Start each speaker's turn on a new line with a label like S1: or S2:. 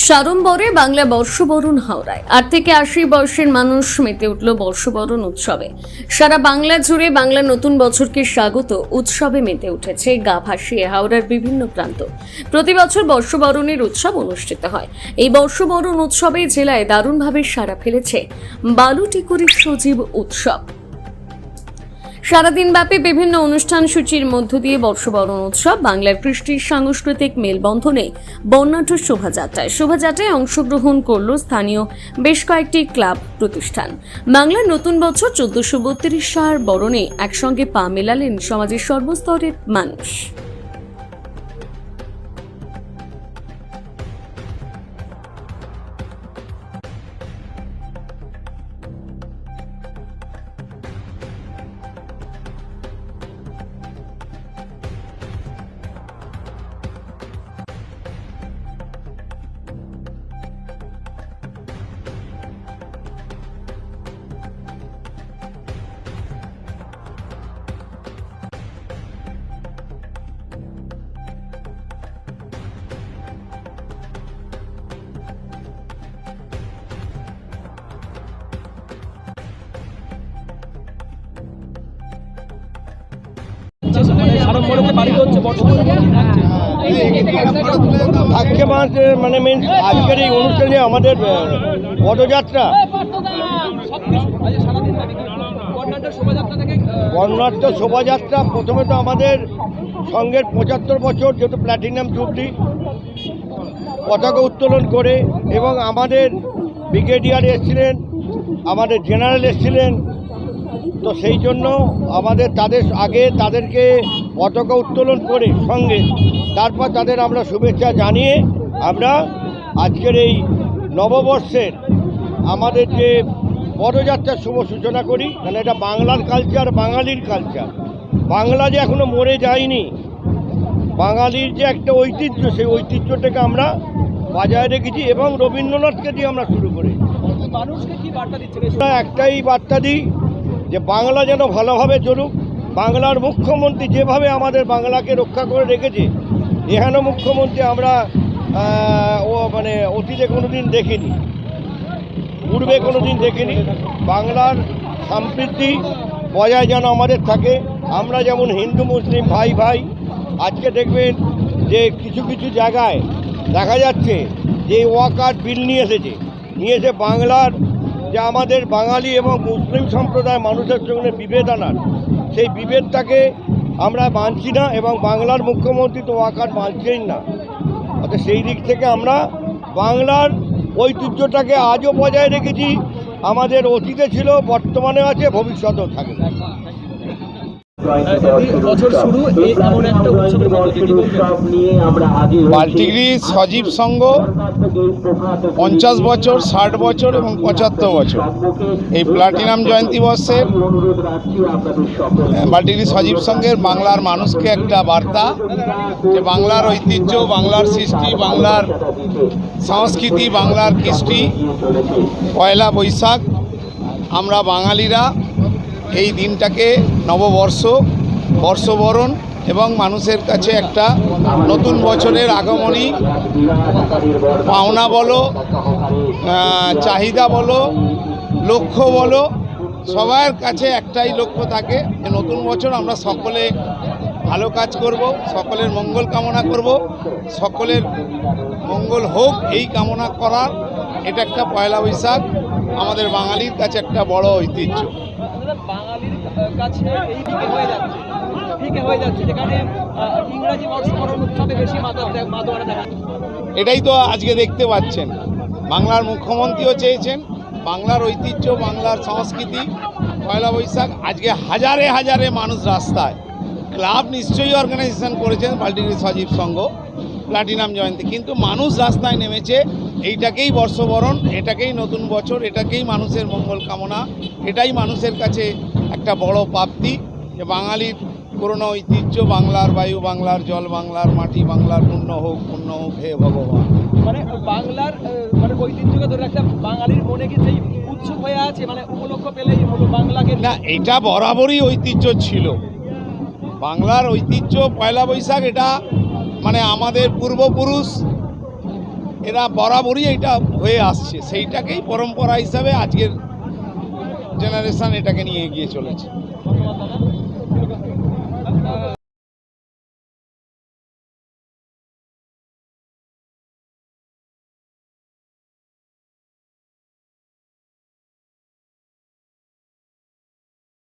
S1: সাড়ম্বরে বাংলা বর্ষবরণ হাওড়ায় ৮ থেকে ৮০ বয়সের মানুষ মেতে উঠল বর্ষবরণ উৎসবে। সারা বাংলা জুড়ে বাংলা নতুন বছরকে স্বাগত উৎসবে মেতে উঠেছে গা ভাসিয়ে হাওড়ার বিভিন্ন প্রান্ত। প্রতি বছর বর্ষবরণের উৎসব অনুষ্ঠিত হয়। এই বর্ষবরণ উৎসবে জেলায় দারুণভাবে সাড়া ফেলেছে বালুটিকুরির সজীব উৎসব। সারাদিন ব্যাপী বিভিন্ন অনুষ্ঠান সূচির মধ্য দিয়ে বর্ষবরণ উৎসব বাংলার কৃষ্টির সাংস্কৃতিক মেলবন্ধনে বর্ণাঢ্য শোভাযাত্রায় অংশগ্রহণ করল স্থানীয় বেশ কয়েকটি ক্লাব প্রতিষ্ঠান। বাংলার নতুন বছর 1432 সাল বরণে একসঙ্গে পা মেলালেন সমাজের সর্বস্তরের মানুষ।
S2: থাকছে মানে মেন আজকের এই অনুষ্ঠানে আমাদের পদযাত্রা বর্ণাঢ্য শোভাযাত্রা। প্রথমে তো আমাদের সঙ্গের 75 বছর যেহেতু প্ল্যাটিনাম জুবলি পতাকা উত্তোলন করে, এবং আমাদের ব্রিগেডিয়ার এসেছিলেন, আমাদের জেনারেল এসেছিলেন। তো সেই জন্য আমাদের তাদেরকে পতাকা উত্তোলন করে সঙ্গে তারপর তাদের আমরা শুভেচ্ছা জানিয়ে আমরা আজকের এই নববর্ষের আমাদের যে পদযাত্রার শুভ সূচনা করি। কারণ এটা বাংলার কালচার, বাঙালির কালচার। বাংলা যে এখনো মরে যায়নি, বাঙালির যে একটা ঐতিহ্য, সেই ঐতিহ্যটাকে আমরা বজায় রেখেছি এবং রবীন্দ্রনাথকে দিয়ে আমরা শুরু করি।
S3: মানুষকে কি বার্তা দিচ্ছেন?
S2: একটাই বার্তা দিই যে বাংলা যেন ভালোভাবে চলুক। বাংলার মুখ্যমন্ত্রী যেভাবে আমাদের বাংলাকে রক্ষা করে রেখেছে, এখানে মুখ্যমন্ত্রী আমরা অতীতে কোনোদিন দেখিনি, পূর্বে কোনোদিন দেখিনি। বাংলার সমৃদ্ধি বজায় যেন আমাদের থাকে। আমরা যেমন হিন্দু মুসলিম ভাই ভাই, আজকে দেখবেন যে কিছু কিছু জায়গায় দেখা যাচ্ছে যে ওয়াকার বিল নিয়ে এসে বাংলার যে আমাদের বাঙালি এবং মুসলিম সম্প্রদায় মানুষের সঙ্গে বিভেদ আনার, সেই বিভেদটাকে আমরা মানছি না এবং বাংলার মুখ্যমন্ত্রী তো ওয়াকার মানছেই না। অর্থাৎ সেই দিক থেকে আমরা বাংলার ঐতিহ্যটাকে আজও বজায় রেখেছি। আমাদের অতীতে ছিল, বর্তমানে আছে, ভবিষ্যতেও থাকবে।
S4: বালটিগিরি সজীব সংঘ 50 বছর, 60 বছর এবং 75 বছর এই প্লাটিনাম জয়ন্তী বর্ষে বালটিগিরি সজীব সংঘের বাংলার মানুষকে একটা বার্তা যে বাংলার ঐতিহ্য, বাংলার সৃষ্টি, বাংলার সংস্কৃতি, বাংলার কৃষ্টি, পয়লা বৈশাখ আমরা বাঙালিরা এই দিনটাকে নববর্ষ, বর্ষবরণ এবং মানুষের কাছে একটা নতুন বছরের আগমনী পাওনা বলো, চাহিদা বলো, লক্ষ্য বলো, সবার কাছে একটাই লক্ষ্য থাকে যে নতুন বছর আমরা সকলে ভালো কাজ করব, সকলের মঙ্গল কামনা করব, সকলের মঙ্গল হোক এই কামনা করার এটা একটা পয়লা বৈশাখ আমাদের বাঙালির কাছে একটা বড় ঐতিহ্য।
S3: বাঙালির কাছে এই ফিকে হয়ে যাচ্ছে যেখানে ইংরেজি বর্ষবরণ উৎসবে বেশি মাতোয়ারা দেখা।
S4: এটাই তো আজকে দেখতে পাচ্ছেন, বাংলার মুখ্যমন্ত্রীও চেয়েছেন বাংলার ঐতিহ্য, বাংলার সংস্কৃতি, পয়লা বৈশাখ। আজকে হাজারে হাজারে মানুষ রাস্তায়, ক্লাব নিশ্চয়ই অর্গানাইজেশন করেছেন বালটিগিরি সজীব সংঘ প্লাটিনাম জয়ন্তী, কিন্তু মানুষ রাস্তায় নেমেছে এইটাকেই বর্ষবরণ, এটাকেই নতুন বছর, এটাকেই মানুষের মঙ্গল কামনা। এটাই মানুষের কাছে একটা বড় প্রাপ্তি যে বাঙালির পুরনো ঐতিহ্য, বাংলার বায়ু, বাংলার জল, বাংলার মাটি, বাংলার পূর্ণ হোক হে ভগবান।
S3: মানে বাংলার ঐতিহ্যকে ধরে রাখতে বাঙালির মনে কি সেই উৎসুক হয়ে আছে, মানে উপলক্ষ পেলেই হলো বাংলাকে
S4: না, এটা বরাবরই ঐতিহ্য ছিল। বাংলার ঐতিহ্য পয়লা বৈশাখ, এটা মানে আমাদের পূর্বপুরুষ এরা বরাবরই এটা হয়ে আসছে, সেইটাকেই পরম্পরা হিসাবে আজকের জেনারেশন এটাকে নিয়ে এগিয়ে চলেছে।